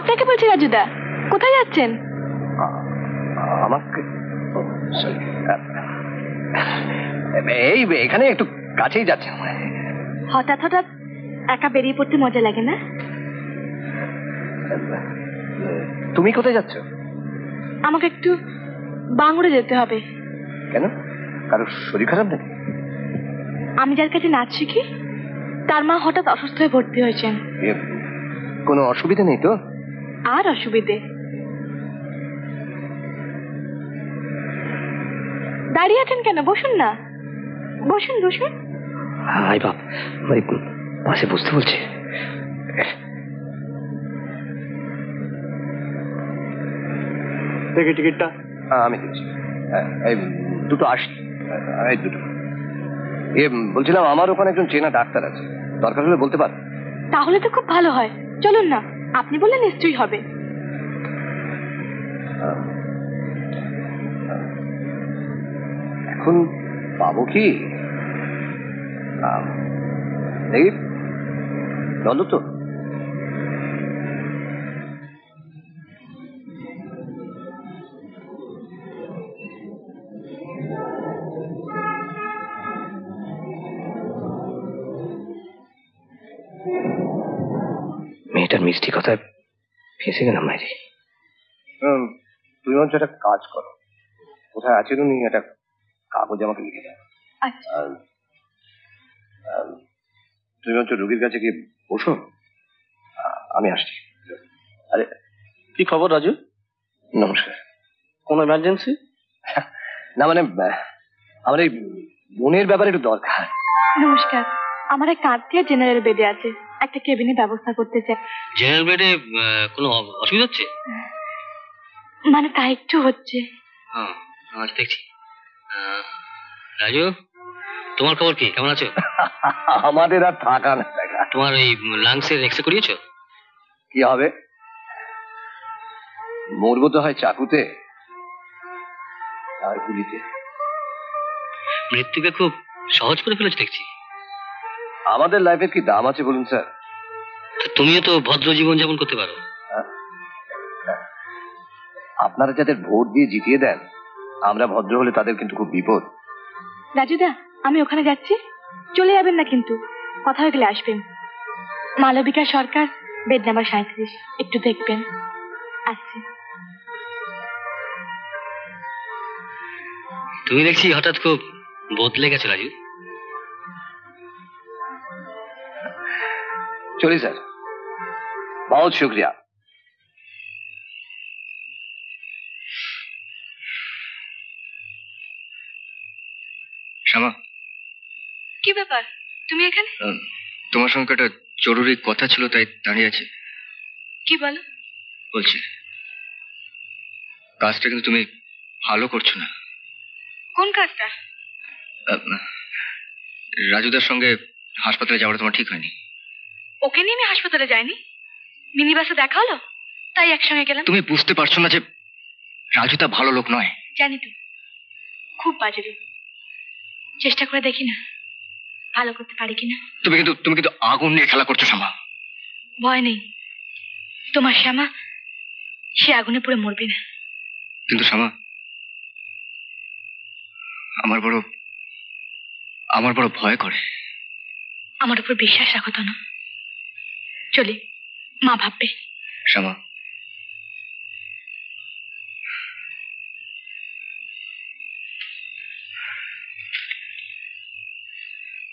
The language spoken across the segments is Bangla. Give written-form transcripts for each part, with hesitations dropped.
আপনাকে বলছি রাজুদা, কোথায় যাচ্ছেন? আমাকে এই এখানে একটু কাছেই যাচ্ছে। হঠাৎ হঠাৎ একা বেরিয়ে পড়তে মজা লাগে না? তুমি কোথায় যাচ্ছ? আমাকে একটু বাংড়ে যেতে হবে। কেন, কারো শরীর খারাপ নাকি? আমি যার কাছে নাচ শিখি তার মা হঠাৎ অসুস্থ হয়ে ভর্তি হয়েছেন। কোনো অসুবিধা নেই তো? আর অসুবিধে? দাঁড়িয়ে আছেন কেন? বসুন না, বসুন বসুন। হাই বাপ, ওই পাশে বসতে বলছে। দেখি টিকিটটা। আমি দিচ্ছি। এই দুটো 80। এই দুটো। বলছিলাম আমার ওখানে একজন চেনা ডাক্তার আছে, দরকার হলে বলতে পার। তাহলে তো খুব ভালো হয়, চলুন না। আপনি বললে নিশ্চয়ই হবে। এখন পাবো কি? দেখি চলো তো। মেয়েটার মিষ্টি কথায় ফেঁসে গেলাম মাইরি। তুমি হচ্ছে একটা কাজ করো, কোথায় আছেন উনি একটা কাগজ আমাকে লিখে দাও। আচ্ছা। তুমি হচ্ছে রোগীর কাছে গিয়ে বসো, আমি আসছি। আরে কি খবর রাজু? নমস্কার। কোনো এমার্জেন্সি? না মানে আমার এই বোনের ব্যাপারে একটু দরকার। নমস্কার, আমার এক আত্মীয় জেনারেল বেডে আছে, একটা কেবিনে ব্যবস্থা করতে চাই। জেনারেল বেডে কোনো অসুবিধা হচ্ছে? মানে তাই একটু হচ্ছে। হ্যাঁ আচ্ছা দেখছি। রাজু, তোমার খবর কি, কেমন আছো? আমাদের আর থাকা না দেখা। তোমার এই লাংসের এক্সরে করিয়েছো? কি হবে, মরবো তো হয় চাকুতে আর গুলিতে। মৃত্যুকে খুব সহজ করে ফেলেছো দেখছি। আমাদের লাইফের কি দাম আছে বলুন স্যার? তুমিও তো ভদ্র জীবন যাপন করতে পারো। আপনারা যাদের ভোট দিয়ে জিতিয়ে দেন, আমরা ভদ্র হলে তাদের কিন্তু খুব বিপদ। রাজুদা, আমি ওখানে যাচ্ছি, চলে যাবেন না কিন্তু, কথা হয়ে গেলে আসবেন। মালবিকা সরকার, বেড নাম্বার 37, একটু দেখবেন। আসছি। তুমি দেখছি হঠাৎ খুব বদলে গেছো রাজু। চলি স্যার, বহুত শুক্রিয়া। শ্যামা, কি ব্যাপার, তুমি এখানে? তোমার সঙ্গে একটা জরুরি কথা ছিল, তাই দাঁড়িয়ে আছি। কি বলো? বলছি, কাজটা কিন্তু তুমি ভালো করছো না। কোন কাজটা? রাজুদার সঙ্গে হাসপাতালে যাওয়াটা তোমার ঠিক হয়নি। ওকে নিয়ে আমি হাসপাতালে যাইনি, মিনি বাসে দেখা হলো তাই একসঙ্গে গেলাম। তুমি বুঝতে পারছো না যে রাজুদা ভালো লোক নয়? জানি তো, খুব বাজে লোক। চেষ্টা করে দেখি না ভালো করতে পারি কিনা। তুমি কিন্তু আগুন নিয়ে খেলা করছো শ্যামা। ভয় নেই, তোমার শ্যামা সে আগুনে পুড়ে মরবে না। কিন্তু শ্যামা, আমার বড় ভয় করে। আমার উপর বিশ্বাস রাখো তো না, চলি, মা ভাববে। শ্যামা,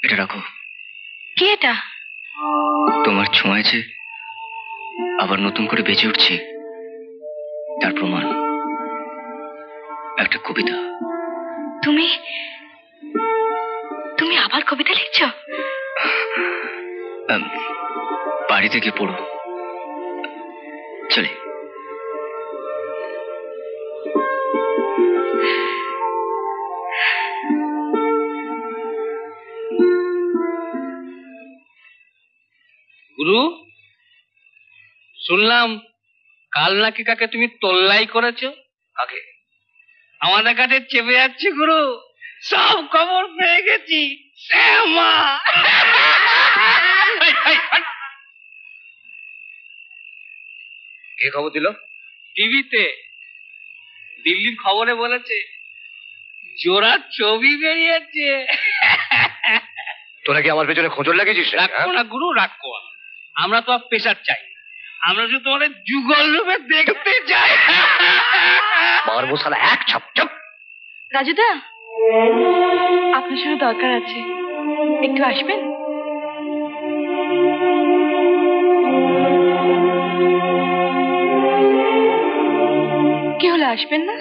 এটা রাখো। কি এটা? তোমার ছোঁয়ায় যে আবার নতুন করে বেঁচে উঠছি তার প্রমাণ, একটা কবিতা। তুমি তুমি আবার কবিতা লিখছো? বাড়িতে গিয়ে পড়ো, চলে। গুরু, শুনলাম কাল নাকি কাকে তুমি তোল্লাই করেছো? কাকে? আমাদের কাছে চেপে যাচ্ছে গুরু, সব খবর পেয়ে গেছি। শ্যামা। কে খবর দিল? টিভিতে দিল্লির খবরে বলেছে জোড়া ছবি বেরিয়েছে। তোরা কি আমার পেছনে খোঁজর লাগিয়েছিস? রাখো না গুরু, রাখো। আমরা তো প্রেশার চাই, আমরা শুধু তোমাদের যুগল রূপে দেখতে চাই। মারবো শালা এক ছাপ। রাজুদা, আপনার সঙ্গে দরকার আছে, একটু আসবেন? কি হলো, আসবেন না?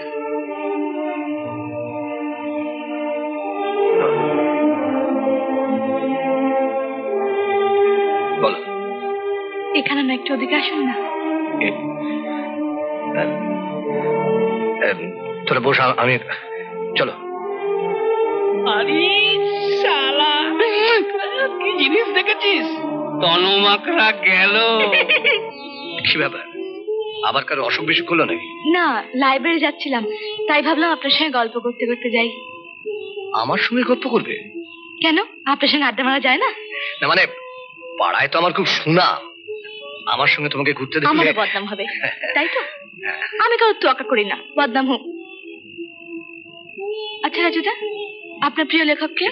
বলো। এখানে না, একটু ওদিকে আসুন না। তোরা বস, আমি চলো। আরে শালা, কি জিনিস দেখেছিস? তনুমাকড়া গেল। কি ব্যাপার, আবার কারো অসুখ বিসুখ হলো নাকি? না, লাইব্রেরি যাচ্ছিলাম, তাই ভাবলাম আপনার সঙ্গে গল্প করতে করতে যাই। আমার সঙ্গে গল্প করবে? কেন, আপনার সঙ্গে আড্ডা মারা যায় না? না মানে, পাড়ায় তো আমার খুব সুনাম, আমার সঙ্গে তোমাকে ঘুরতে দেখলে আমারও বদনাম হবে, তাই তো? আমি কারোর তোয়াক্কা করি না, বদনাম হোক। আচ্ছা রাজুদা, আপনার প্রিয় লেখক কে?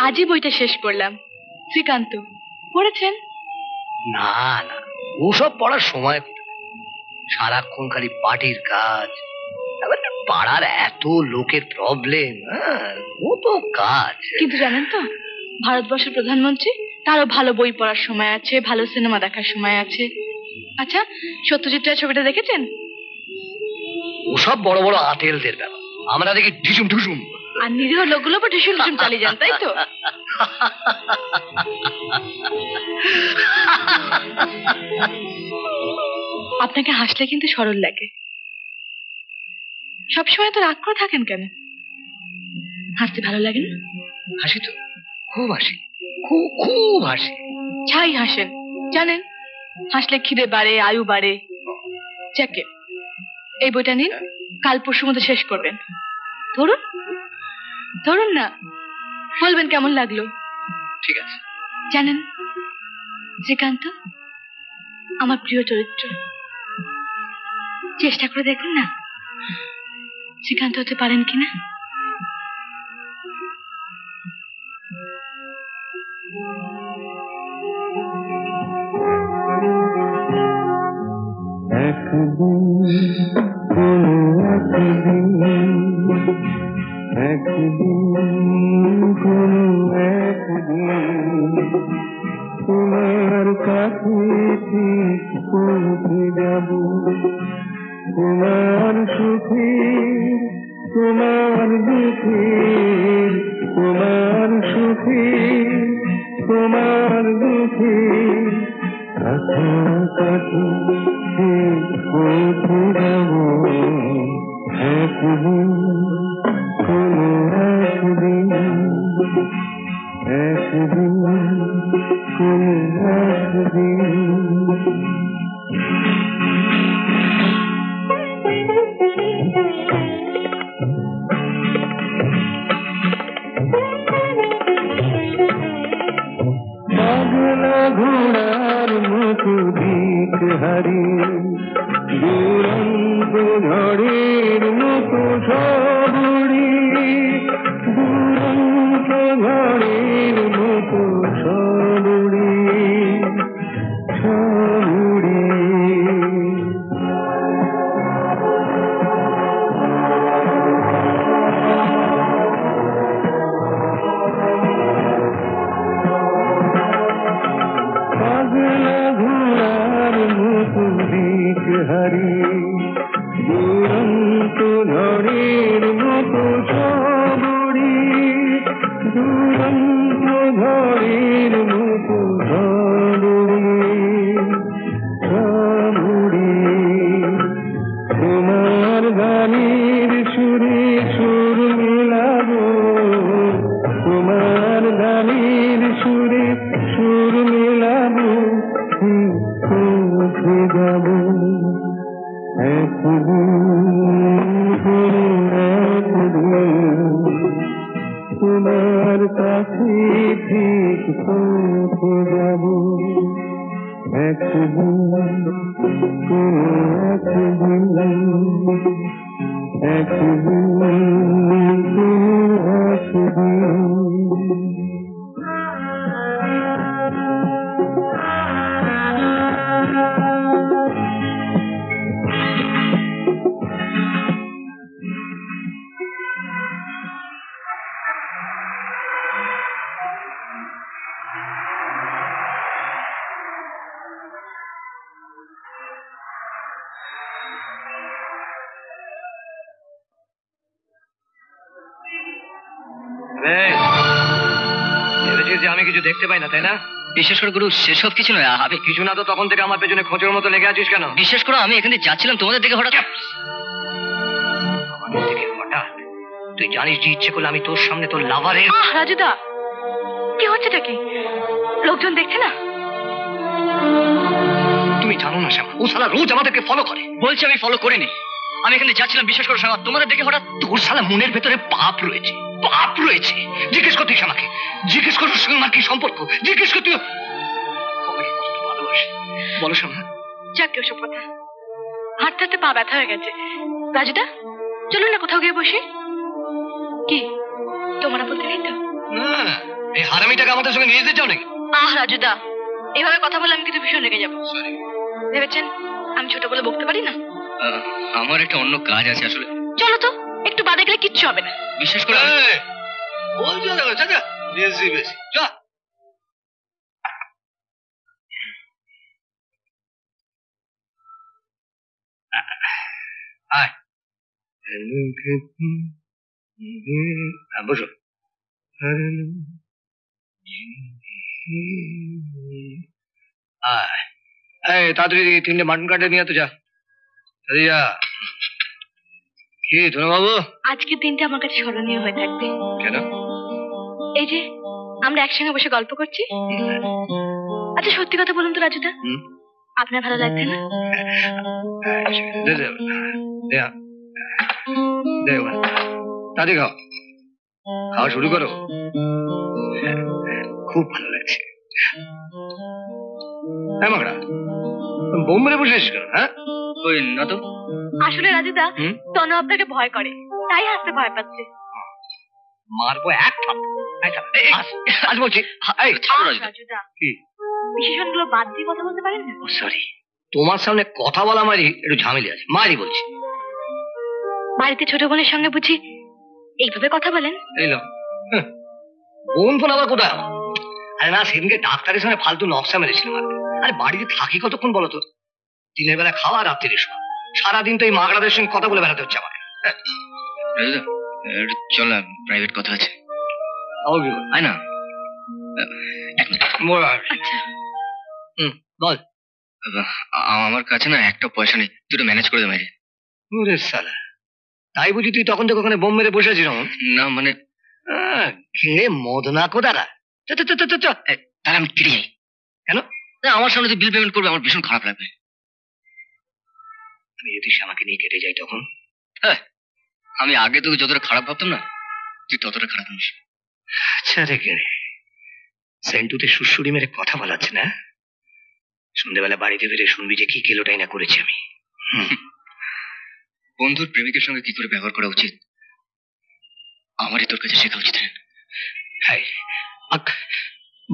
আজই বইটা শেষ করলাম, শ্রীকান্ত। পড়েছেন? না না, ওসব পড়ার সময় কোথায়? সারাক্ষণ খালি পার্টির কাজ, আবার পাড়ার এত লোকের প্রবলেম, ও তো কাজ। কিন্তু জানেন তো, ভারতবর্ষের প্রধানমন্ত্রী, তারও ভালো বই পড়ার সময় আছে, ভালো সিনেমা দেখার সময় আছে। আচ্ছা, সত্যজিৎ রায়ের ছবিটা দেখেছেন? ওসব বড় বড় আতেলদের ব্যাপার, আমরা দেখি ঢিসুম ঢুসুম। আর নিরীহ লোকগুলো পর ঢিসুম ঢিসুম চালিয়ে যান, তাই তো? আপনাকে হাসলে কিন্তু সরল লাগে। সবসময় তো রাগ করে থাকেন কেন? হাসতে ভালো লাগে না? হাসি তো, খুব হাসি, খুব হাসি। ছাই হাসেন, জানেন? হাসলে খিদে বাড়ে, আয়ু বাড়ে। যাকে, এই বইটা নিন, কাল পরশুর মধ্যে শেষ করবেন। ধরুন ধরুন না, বলবেন কেমন লাগলো। ঠিক আছে। জানেন, শ্রীকান্ত আমার প্রিয় চরিত্র। চেষ্টা করে দেখুন না, শ্রীকান্ত হতে পারেন কিনা। তোমার কাছে ঠিক পৌঁছে যাব, তোমার সুখে, তোমার দুঃখে, তোমার সুখে, তোমার দুঃখে কাছাকাছি ঠিক পৌঁছে যাব। একদিন, কোনো একদিন, একদিন, কোনো একদিন। পাগলা ঘোড়ার মতো দিক হারিয়ে, দুরন্ত ঝড়ের মতো সবুড়ি, দুরন্ত ঝড়ের মতো সবুড়ি, সবুড়ি। পাগলা ঘোড়ার মতো দিক হারিয়ে, দুরন্ত ঝড়ের মতো সবুড়ি, দুরন্ত ঝড়ের মতো সবুড়ি, সবুড়ি। তোমার গানের সুরে সুর মেলাবো, তোমার গানের সুরে সুর মেলাবো, পৌঁছে যাব একদিন, তোমার কাছে ঠিক পৌঁছে যাব একদিন ভেবেছিস যে আমি কিছু দেখতে পাই না, তাই না? বিশেষ করে গুরু সেসব কিছু নয়। আমি কিছু না তো তখন থেকে আমার পেছনে খোঁজের মতো লেগে আছিস কেন? বিশেষ করে আমি এখানে যাচ্ছিলাম তোমাদের দেখে হঠাৎ। আমাদের থেকে হঠাৎ? তুই জানিস যে ইচ্ছে করলে আমি তোর সামনে তোর লাভারের... রাজুদা, কি হচ্ছেটা কি? লোকজন দেখছে না? তুমি জানো না শ্যামা, ও শালা রোজ আমাদেরকে ফলো করে। বলছি আমি ফলো করিনি, আমি এখানে যাচ্ছিলাম বিশেষ করে শ্যামা তোমাদের দেখে হঠাৎ। তোর শালা মনের ভেতরে পাপ রয়েছে, পাপ রয়েছে। জিজ্ঞেস কর তুই শ্যামাকে, জিজ্ঞেস কর ওর সঙ্গে আমার কি সম্পর্ক, জিজ্ঞেস কর তুই আমাকে কতটা ভালোবাসে। বলো শ্যামা। যাক ওসব কথা, হাঁটতে হাঁটতে পা ব্যথা হয়ে গেছে। রাজুদা, চলুন না কোথাও গিয়ে বসি। কি তোমার আপত্তি নেই তো? না, এই হারামিটাকে আমাদের সঙ্গে নিয়ে যেতে চাও নাকি? রাজুদা, এভাবে কথা বলে আমি কিন্তু ভীষণ রেগে যাবো। ভেবেছেন আমি ছোট বলে বকতে পারি না? আমার একটা অন্য কাজ আছে আসলে। চলো তো, একটু বাদে গেলে কিচ্ছু হবে না। বিশেষ করে বলছো দেখো, চাচা বেশি বেশি চ। আয় বসো। তাড়াতাড়ি 3টে মাটন কাটে নিয়ে তো যা। যা। কি ধনু বাবু? আজকের দিনটা আমার কাছে স্মরণীয় হয়ে থাকবে। কেন? এই যে আমরা একসঙ্গে বসে গল্প করছি। আচ্ছা সত্যি কথা বলুন তো রাজুদা, আপনার ভালো লাগছে না? তাড়াতাড়ি খাও, খাওয়া শুরু করো। খুব ভালো লাগছে। হ্যাঁ মাগড়া, বোম্বে বসে এসেছ কেন? হ্যাঁ ওই না তো। আসলে রাজুদা, তনু আপনাকে ভয় করে, তাই হাসতে ভয় পাচ্ছে। মারবো এক আজ বলছি। রাজুদা, বিশেষণগুলো বাদ দিয়ে কথা বলতে পারেন না? সরি, তোমার সামনে কথা বলা মারি একটু ঝামেলি আছে। মারি বলছি। বাড়িতে ছোট বোনের সঙ্গে বুঝি এইভাবে কথা বলেন? এই লো, বোন ফোন আবার কোথায় আমার? আরে না, সেদিনকে ডাক্তারের সঙ্গে ফালতু নকশা মেরেছিলাম। আরে বাড়িতে থাকি কতক্ষণ বলো তো? দিনের বেলা খাওয়া, রাত্রিরে শোয়া, সারাদিন তো এই মাগড়াদের সঙ্গে কথা বলে বেড়াতে হচ্ছে আমাকে। চল না, প্রাইভেট কথা আছে। আয় না। বল। আমার কাছে না একটা পয়সা নেই, তুই তো ম্যানেজ করে দে মাইরে। ওরে শালা, তাই বুঝি তুই তখন থেকে ওখানে বোম মেরে বসে আছিস? না মানে কে মদনা কোদারা। তাহলে আমি কেটে যাই। কেন? আমার সামনে তুই বিল পেমেন্ট করবে, আমার ভীষণ খারাপ লাগবে। আমি যদি আমাকে নিয়ে কেটে যাই তখন? আমি আগে তোকে যতটা খারাপ ভাবতাম না, তুই ততটা খারাপ নিস। আচ্ছা রে, সেন্টুতে সুড়সুড়ি মেরে কথা বলাচ্ছে না? সন্ধ্যেবেলা বাড়িতে ফিরে শুনবি যে কি কেলোটাই না করেছি আমি। বন্ধুর প্রেমিকের সঙ্গে কি করে ব্যবহার করা উচিত আমারই তোর কাছে শেখা উচিত। হ্যাঁ,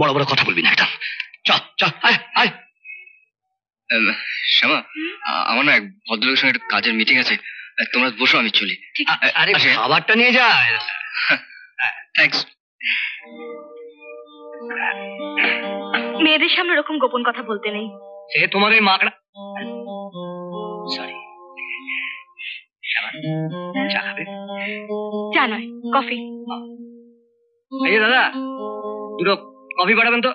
বড় বড় কথা বলবি না একদম। চল চল, আয় আয়। শ্যামা, আমার না এক ভদ্রলোকের সঙ্গে একটা কাজের মিটিং আছে, তোমরা বসো, আমি চলি। আরে খাবারটা নিয়ে যা। থ্যাঙ্কস। মেয়েদের সামনে ওরকম গোপন কথা বলতে নেই। সে তোমার ওই মাকড়া। সরি। চা খাবে? চা নয়, কফি। এই দাদা, দুটো কফি পাঠাবেন তো।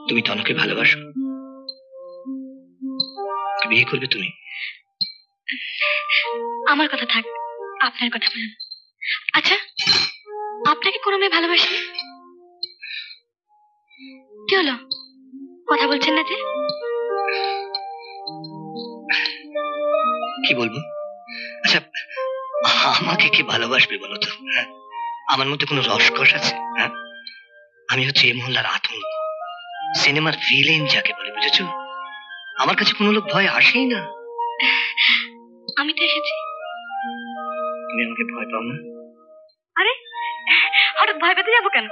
তুমি তনুকে ভালোবাসো? বিয়ে করবে তুমি? আমার কথা থাক, আপনার কথা বলুন। আচ্ছা, আপনাকে কোনো মেয়ে ভালোবাসে? কি হলো, কথা বলছেন না যে? কি বলবো? আচ্ছা, আমাকে কে ভালোবাসবে বলো তো? হ্যাঁ? আমার মধ্যে কোনো রসকস আছে? হ্যাঁ, আমি হচ্ছে এই মহল্লার আতঙ্ক, সিনেমার ভিলেন যাকে বলে, বুঝেছো? আমার কাছে কোনো লোক ভয় আসেই না। আমি তো এসেছি। তুমি আমাকে ভয় পাও না? আরে হঠাৎ ভয় পেতে যাবো কেন?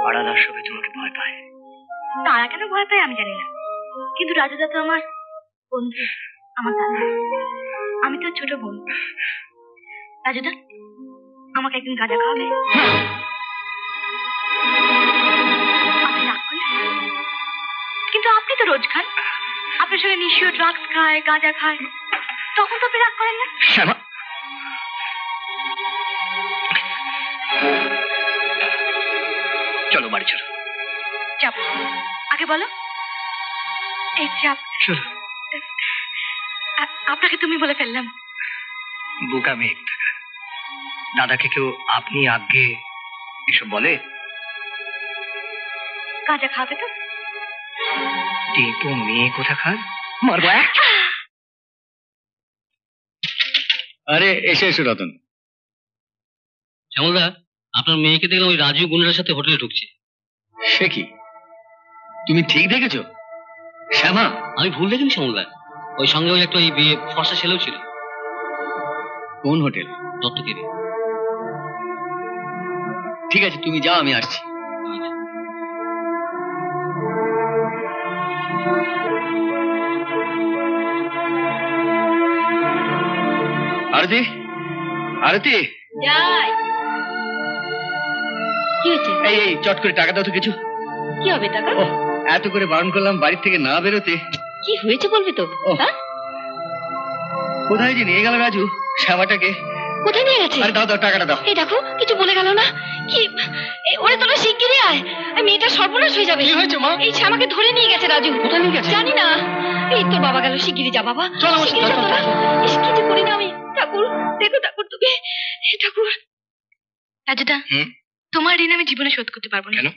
পাড়ার আর সবাই তোমাকে ভয় পায়। তারা কেন ভয় পায় আমি জানি না, কিন্তু রাজুদা তো আমার বন্ধু, আমার দাদা। আমি তো ছোট বোন। রাজুদা, আমাকে একদিন গাঁজা খাওয়াবে? আপনি রাগ করলেন? কিন্তু আপনি তো রোজ খান, আপনার সঙ্গে নিশ্চয়ই ড্রাগস খায়, গাঁজা খায়, তখন তো আপনি রাগ করেন না? শ্যামা, চলো বাড়ি চলো। চাপ, আগে বলো। এই চাপ। চলো। আপনাকে তুমি বলে ফেললাম। বোকা মেয়ে একটা। দাদাকে কেউ আপনি আগে এসব বলে? গাঁজা খাবে তো? তো মেয়ে কোথা খান, মারবো এক। আরে এসে এসো রতন। শ্যামলদা, আপনার মেয়েকে দেখলাম ওই রাজু গুন্ডার সাথে হোটেলে ঢুকছে। সে কি, তুমি ঠিক দেখেছো? শ্যামা, আমি ভুল দেখিনি শ্যামলদা, ওই সঙ্গে ওই একটা ওই বিয়ে ফর্সা ছেলেও ছিল। কোন হোটেল? দত্তগিরি। ঠিক আছে, তুমি যাও, আমি আসছি। আরতি, আরতি, যাই। কি হয়েছে? এই এই চট করে টাকা দাও তো কিছু। কি হবে টাকা? ওহ, এত করে বারণ করলাম বাড়ি থেকে না বেরোতে। কি হয়েছে বলবি তো? হ্যাঁ? কোথায় যে নিয়ে গেল রাজু শ্যামাটাকে? কোথায় নিয়ে গেছে? আরে দাও দাও, টাকাটা দাও। এই দেখো, কিছু বলে গেল না কি? ওরে তোরা শিগগিরই আয়, এই মেয়েটা সর্বনাশ হয়ে যাবে। কি হয়েছে মা? এই শ্যামাকে ধরে নিয়ে গেছে রাজু। কোথায় নিয়ে গেছে জানি না। এই তোর বাবা গেল, শিগগিরই যা বাবা। চল আমার সাথে, শিগগিরই যা চল, তোরা। ইস, কি যে করি না আমি। ঠাকুর দেখো, ঠাকুর তুমি, হে ঠাকুর। রাজুদা, তোমার ঋণ আমি জীবনে শোধ করতে পারবো না। কেন?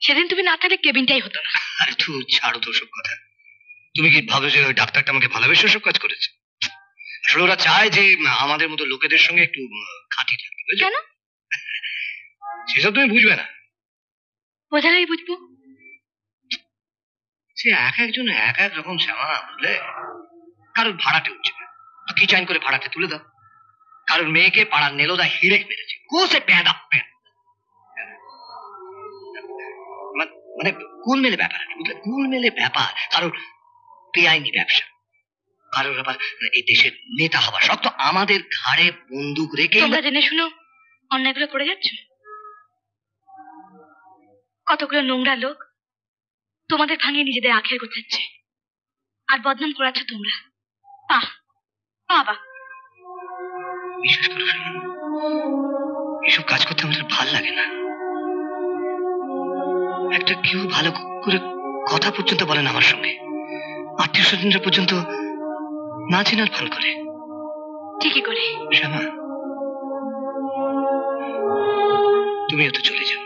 সেদিন তুমি না থাকলে কেবিনটাই হতো না। আরে তুই ছাড়ো তো সব কথা। তুমি কি ভাবো যে ওই ডাক্তারটা আমাকে ভালোবেসে সব কাজ করেছে? আসলে ওরা চায় যে আমাদের মতো লোকেদের সঙ্গে একটু খাঁটি থাকতে, বুঝছো? কেন? সেসব তুমি বুঝবে না। বোঝালেই বুঝবো। সে এক একজন এক এক রকম শ্যামা, বুঝলে? কারোর ভাড়াটে উঠছে না, তো কি চাইন করে ভাড়াটে তুলে দাও। কারোর মেয়েকে পাড়ার নেলোদা হিরেক মেরেছে, কোসে প্যাদা প্যাদ, মানে কুল মেলে ব্যাপার, বুঝলে? কুল মেলে ব্যাপার। কারোর বেআইনি ব্যবসা, কারোর আবার এই দেশের নেতা হওয়া শক্ত, আমাদের ঘাড়ে বন্দুক রেখে। তোমরা জেনে শুনো অন্যায়গুলো করে যাচ্ছ। কতগুলো নোংরা লোক তোমাদের ভাঙিয়ে নিজেদের আখের গোছাচ্ছে, আর বদনাম করাচ্ছ তোমরা। বাহ বাবা, বিশ্বাস করো শোনো, এসব কাজ করতে আমাদের ভাল লাগে না। একটা কেউ ভালো করে কথা পর্যন্ত বলে না আমার সঙ্গে, আত্মীয় স্বজনরা পর্যন্ত না চেনার ভান করে। ঠিকই করে। শ্যামা, তুমিও তো চলে যাও।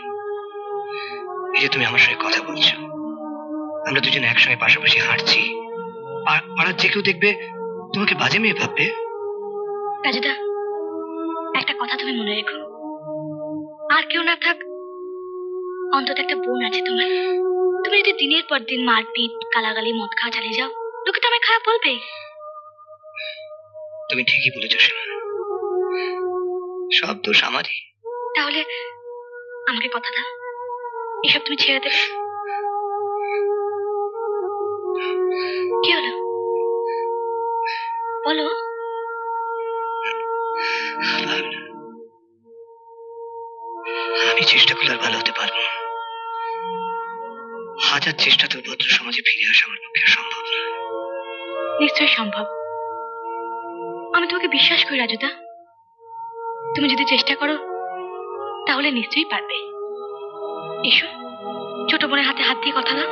এই যে তুমি আমার সঙ্গে কথা বলছো, আমরা দুজন একসঙ্গে পাশাপাশি হাঁটছি, পাড়ার যে কেউ দেখবে তোমাকে বাজে মেয়ে ভাববে। রাজুদা, একটা কথা তুমি মনে রেখো, আর কেউ না থাক, অন্তত একটা বোন আছে তোমার। তুমি যদি দিনের পর দিন মারপিট, গালাগালি, মদ খাওয়া চালিয়ে যাও, লোকে তো আমায় খারাপ বলবে। তুমি ঠিকই বলেছো শ্যামা, সব দোষ আমারই। তাহলে আমাকে কথা দাও, এসব তুমি ছেড়ে দেবে। কি হলো বলো? আমি চেষ্টা করলে আর ভালো হতে পারবো না। হাজার চেষ্টা তো ভদ্র সমাজে ফিরে আসা আমার পক্ষে সম্ভব না। নিশ্চয়ই সম্ভব, আমি তোমাকে বিশ্বাস করি রাজুদা। তুমি যদি চেষ্টা করো তাহলে নিশ্চয়ই পারবে। এসো, ছোট বোনের হাতে হাত দিয়ে কথা দাও।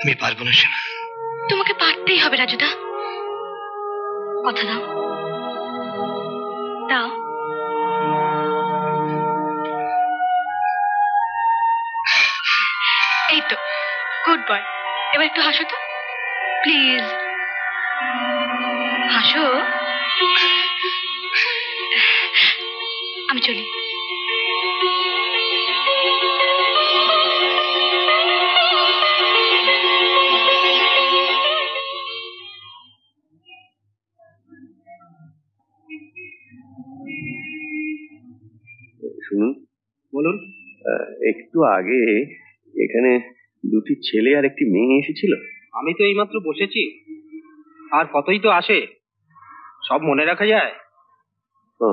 আমি পারবো না শ্যামা। তোমাকে পারতেই হবে রাজুদা, কথা দাও। দাও। এই তো গুড বয়। এবার একটু হাসো তো প্লিজ, হাসো। আমি চলি। শুনুন, বলুন। একটু আগে এখানে দুটি ছেলে আর একটি মেয়ে এসেছিল। আমি তো এইমাত্র বসেছি, আর কতই তো আসে, সব মনে রাখা যায়? ও